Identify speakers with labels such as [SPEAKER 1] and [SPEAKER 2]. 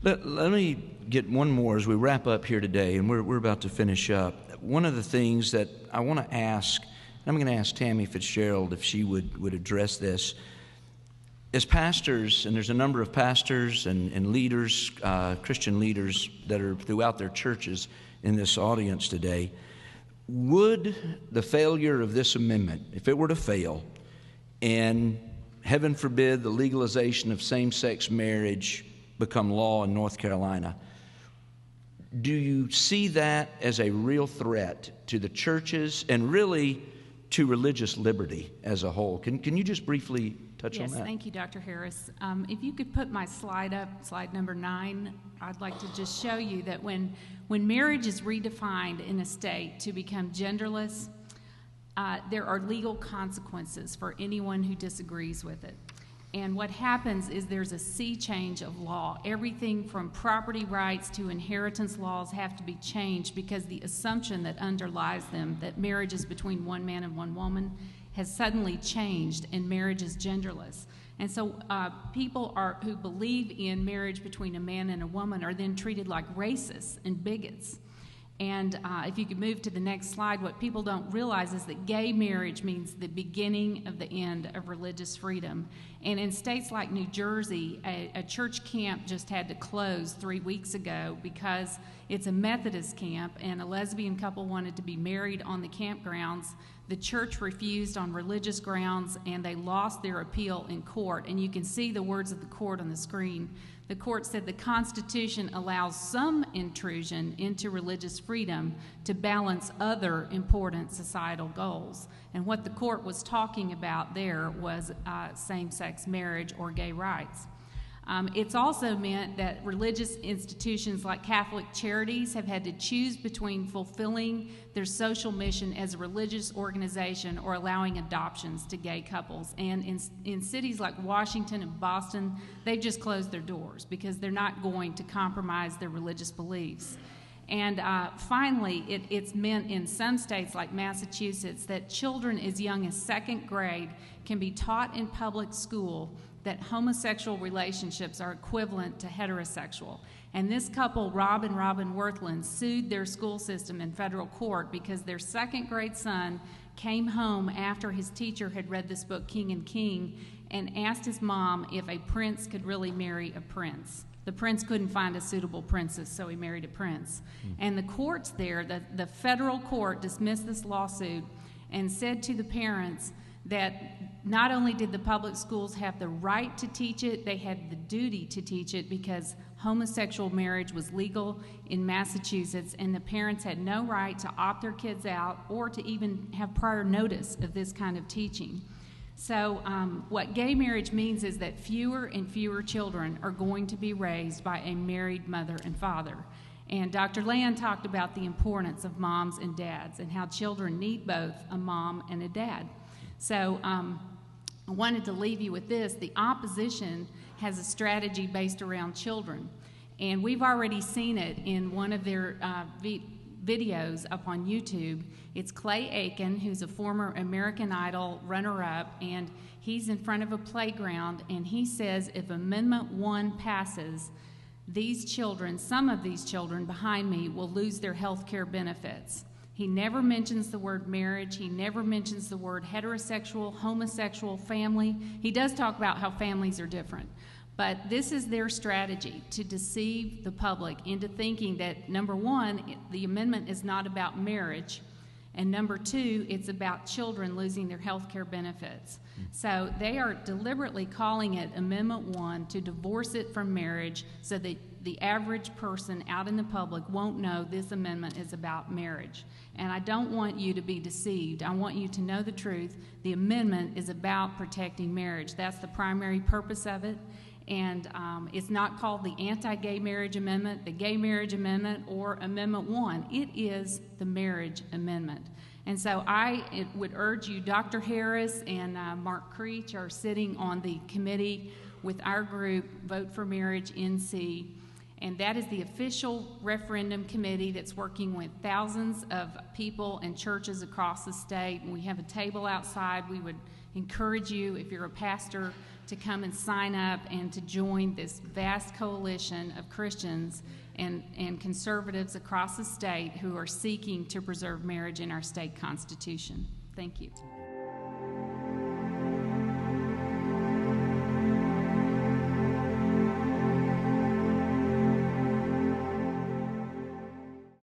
[SPEAKER 1] Let me get one more as we wrap up here today, and we're about to finish up. One of the things that I want to ask, and I'm going to ask Tami Fitzgerald if she would address this. As pastors, and there's a number of pastors and leaders, Christian leaders that are throughout their churches in this audience today, would the failure of this amendment, if it were to fail, and heaven forbid the legalization of same-sex marriage become law in North Carolina, do you see that as a real threat to the churches and really to religious liberty as a whole? Can you just briefly touch on that?
[SPEAKER 2] Yes, thank you, Dr. Harris. If you could put my slide up, slide number 9, I'd like to just show you that when marriage is redefined in a state to become genderless, there are legal consequences for anyone who disagrees with it. And what happens is there's a sea change of law. Everything from property rights to inheritance laws have to be changed because the assumption that underlies them, that marriage is between one man and one woman, has suddenly changed, and marriage is genderless. And so people who believe in marriage between a man and a woman are then treated like racists and bigots. And if you could move to the next slide, what people don't realize is that gay marriage means the beginning of the end of religious freedom. And in states like New Jersey, a church camp just had to close 3 weeks ago because it's a Methodist camp and a lesbian couple wanted to be married on the campgrounds. The church refused on religious grounds and they lost their appeal in court. And you can see the words of the court on the screen. The court said the Constitution allows some intrusion into religious freedom to balance other important societal goals. And what the court was talking about there was same-sex marriage or gay rights. It's also meant that religious institutions like Catholic Charities have had to choose between fulfilling their social mission as a religious organization or allowing adoptions to gay couples. And in cities like Washington and Boston, they've just closed their doors because they're not going to compromise their religious beliefs. And finally, it's meant in some states like Massachusetts that children as young as 2nd grade can be taught in public school that homosexual relationships are equivalent to heterosexual. And this couple, Rob and Robin Worthland, sued their school system in federal court because their 2nd grade son came home after his teacher had read this book, King and King, and asked his mom if a prince could really marry a prince. The prince couldn't find a suitable princess, so he married a prince. And the courts there, the federal court dismissed this lawsuit and said to the parents that not only did the public schools have the right to teach it, they had the duty to teach it because homosexual marriage was legal in Massachusetts and the parents had no right to opt their kids out or to even have prior notice of this kind of teaching. So what gay marriage means is that fewer and fewer children are going to be raised by a married mother and father. And Dr. Land talked about the importance of moms and dads and how children need both a mom and a dad. So I wanted to leave you with this. The opposition has a strategy based around children. And we've already seen it in one of their videos up on YouTube. It's Clay Aiken, who's a former American Idol runner-up, and he's in front of a playground, and he says if Amendment 1 passes, these children, some of these children behind me, will lose their health care benefits. He never mentions the word marriage. He never mentions the word heterosexual, homosexual, family. He does talk about how families are different. But this is their strategy, to deceive the public into thinking that, number one, the amendment is not about marriage, and number two, it's about children losing their health care benefits. So they are deliberately calling it Amendment 1 to divorce it from marriage so that the average person out in the public won't know this amendment is about marriage. And I don't want you to be deceived. I want you to know the truth. The amendment is about protecting marriage. That's the primary purpose of it. And it's not called the Anti-Gay Marriage Amendment, the Gay Marriage Amendment, or Amendment 1. It is the Marriage Amendment. And so I would urge you, Dr. Harris and Mark Creech are sitting on the committee with our group, Vote for Marriage NC, and that is the official referendum committee that's working with thousands of people and churches across the state. And we have a table outside. We would encourage you, if you're a pastor, to come and sign up and to join this vast coalition of Christians and conservatives across the state who are seeking to preserve marriage in our state constitution. Thank you.